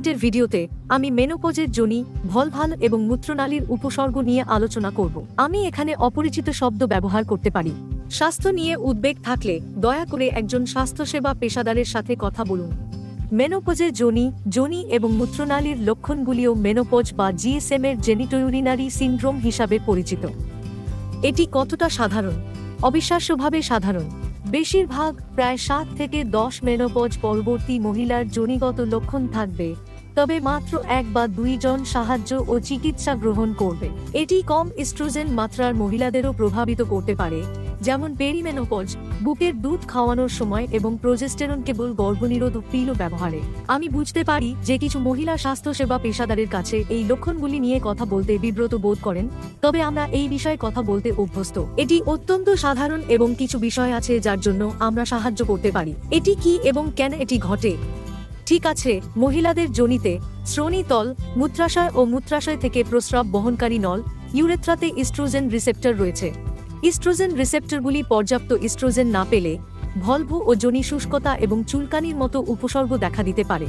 মিনিটের ভিডিওতে আমি মেনোপজের যোনি, ভলভাল এবং মূত্রনালীর উপসর্গ নিয়ে আলোচনা করব। আমি এখানে অপরিচিত শব্দ ব্যবহার করতে পারি। স্বাস্থ্য নিয়ে উদ্বেগ থাকলে দয়া করে একজন স্বাস্থ্যসেবা পেশাদারের সাথে কথা বলুন। মেনোপজের যোনি এবং মূত্রনালীর লক্ষণগুলিও মেনোপজ বা জিএসএম এর জেনিটোইউরিনারি সিনড্রোম হিসাবে পরিচিত। এটি কতটা সাধারণ? অবিশ্বাস্যভাবে সাধারণ। বেশিরভাগ প্রায় 7 থেকে 10 মেনোপজ পরবর্তী মহিলার যোনিগত লক্ষণ থাকবে, তবে মাত্র 1 বা 2 জন সাহায্য ও চিকিৎসা গ্রহণ করবে। এটি কম ইস্ট্রোজেন মাত্রার মহিলাদেরও প্রভাবিত করতে পারে, যেমন পেরিমেনোপজ, বুকের দুধ খাওয়ানোর সময় এবং প্রোজেস্টেরন কেবল গর্ভনিরোধক পিলও ব্যবহারে। আমি বুঝতে পারি যে কিছু মহিলা স্বাস্থ্যসেবা পেশাদারের কাছে এই লক্ষণগুলি নিয়ে কথা বলতে বিব্রত বোধ করেন, তবে আমরা এই বিষয়ে কথা বলতে অভ্যস্ত। এটি অত্যন্ত সাধারণ এবং কিছু বিষয় আছে যার জন্য আমরা সাহায্য করতে পারি। এটি কি এবং কেন এটি ঘটে? ঠিক আছে, মহিলাদের যোনিতে শ্রোণীতল, মূত্রাশয় ও মূত্রাশয় থেকে প্রস্রাব বহনকারী নল, ইউরেথ্রাতে ইস্ট্রোজেন রিসেপ্টর রয়েছে। ইস্ট্রোজেন রিসেপ্টরগুলি পর্যাপ্ত ইস্ট্রোজেন না পেলে ভলভ ও যোনি শুষ্কতা এবং চুলকানির মতো উপসর্গ দেখা দিতে পারে।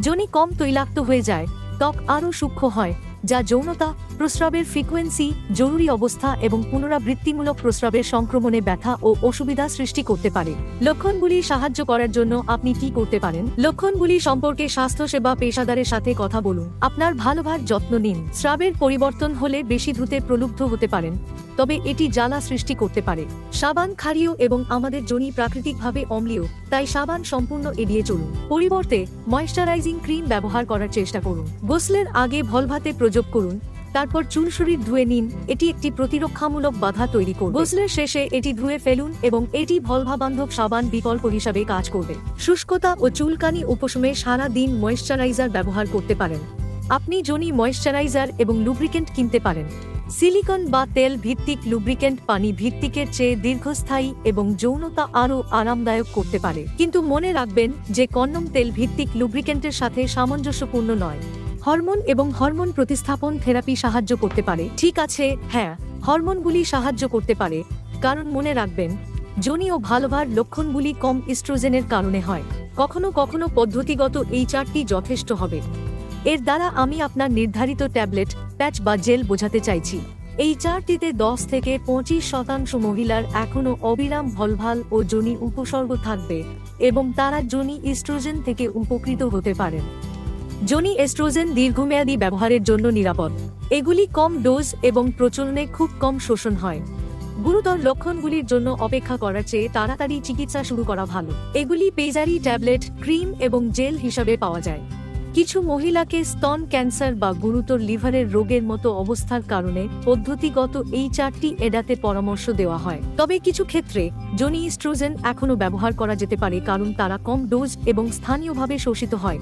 যোনি কম তৈলাক্ত হয়ে যায়, ত্বক আরও সূক্ষ্ম হয়, যা যৌনতা, প্রস্রাবের ফ্রিকোয়েন্সি, জরুরি অবস্থা এবং পুনরাবৃত্তিমূলক প্রস্রাবের সংক্রমণে ব্যথা ও অসুবিধা সৃষ্টি করতে পারে। লক্ষণগুলি সাহায্য করার জন্য আপনি কি করতে পারেন? লক্ষণগুলি সম্পর্কে স্বাস্থ্যসেবা পেশাদারের সাথে কথা বলুন। আপনার ভালোভাবে যত্ন নিন। স্রাবের পরিবর্তন হলে বেশি ধুতে প্রলুব্ধ হতে পারেন, তবে এটি জ্বালা সৃষ্টি করতে পারে। সাবান ক্ষারীয় এবং আমাদের যোনি প্রাকৃতিকভাবে অম্লীয়, তাই সাবান সম্পূর্ণ এড়িয়ে চলুন। পরিবর্তে ময়েশ্চারাইজিং ক্রিম ব্যবহার করার চেষ্টা করুন। গোসলের আগে ভলভাতে প্রয়োগ করুন, তারপর চুল শরীর ধুয়ে নিন। এটি একটি প্রতিরক্ষামূলক বাধা তৈরি করবে। গোসলের শেষে এটি ধুয়ে ফেলুন এবং এটি ভলভাবান্ধব সাবান বিকল্প হিসাবে কাজ করবে। শুষ্কতা ও চুলকানি উপশমে সারা দিন ময়েশ্চারাইজার ব্যবহার করতে পারেন। আপনি যোনি ময়েশ্চারাইজার এবং লুব্রিকেন্ট কিনতে পারেন। সিলিকন বা তেল ভিত্তিক লুব্রিকেন্ট পানি ভিত্তিকের চেয়ে দীর্ঘস্থায়ী এবং যৌনতা আরও আরামদায়ক করতে পারে, কিন্তু মনে রাখবেন যে কন্ডম তেল ভিত্তিক লুব্রিকেন্টের সাথে সামঞ্জস্যপূর্ণ নয়। হরমোন এবং হরমোন প্রতিস্থাপন থেরাপি সাহায্য করতে পারে। ঠিক আছে, হ্যাঁ, হরমোনগুলি সাহায্য করতে পারে, কারণ মনে রাখবেন যোনি ও ভালভার লক্ষণগুলি কম ইস্ট্রোজেনের কারণে হয়। কখনো কখনো পদ্ধতিগত এই চারটি যথেষ্ট হবে। এর দ্বারা আমি আপনার নির্ধারিত ট্যাবলেট, প্যাচ বা জেল বোঝাতে চাইছি। এই চারটিতে 10 থেকে 25% মহিলার এখনও অবিরাম ভলভাল ও যোনি উপসর্গ থাকবে এবং তারা যোনি ইস্ট্রোজেন থেকে উপকৃত হতে পারেন। যোনি এস্ট্রোজেন দীর্ঘমেয়াদী ব্যবহারের জন্য নিরাপদ। এগুলি কম ডোজ এবং প্রচলনে খুব কম শোষণ হয়। গুরুতর লক্ষণগুলির জন্য অপেক্ষা করার চেয়ে তাড়াতাড়ি চিকিৎসা শুরু করা ভালো। এগুলি পেজারি ট্যাবলেট, ক্রিম এবং জেল হিসাবে পাওয়া যায়। কিছু মহিলাকে স্তন ক্যান্সার বা গুরুতর লিভারের রোগের মতো অবস্থার কারণে পদ্ধতিগত এই চারটি এড়াতে পরামর্শ দেওয়া হয়। তবে কিছু ক্ষেত্রে যোনি ইস্ট্রোজেন এখনও ব্যবহার করা যেতে পারে কারণ তারা কম ডোজ এবং স্থানীয়ভাবে শোষিত হয়।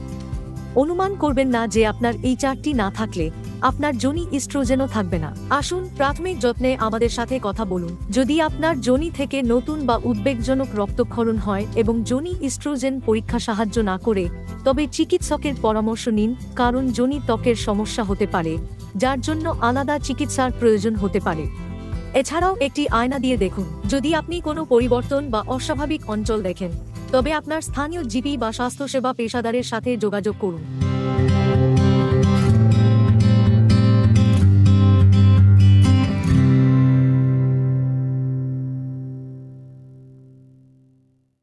অনুমান করবেন না যে আপনার এই চারটি না থাকলে আপনার যোনি ইস্ট্রোজেনও থাকবে না। আসুন প্রাথমিক যত্নে আমাদের সাথে কথা বলুন। যদি আপনার যোনি থেকে নতুন বা উদ্বেগজনক রক্তক্ষরণ হয় এবং যোনি ইস্ট্রোজেন পরীক্ষা সাহায্য না করে, তবে চিকিৎসকের পরামর্শ নিন, কারণ যোনি ত্বকের সমস্যা হতে পারে যার জন্য আলাদা চিকিৎসার প্রয়োজন হতে পারে। এছাড়াও একটি আয়না দিয়ে দেখুন। যদি আপনি কোনো পরিবর্তন বা অস্বাভাবিক অঞ্চল দেখেন, তবে আপনার স্থানীয় জিপি বা স্বাস্থ্যসেবা পেশাদারের সাথে যোগাযোগ করুন।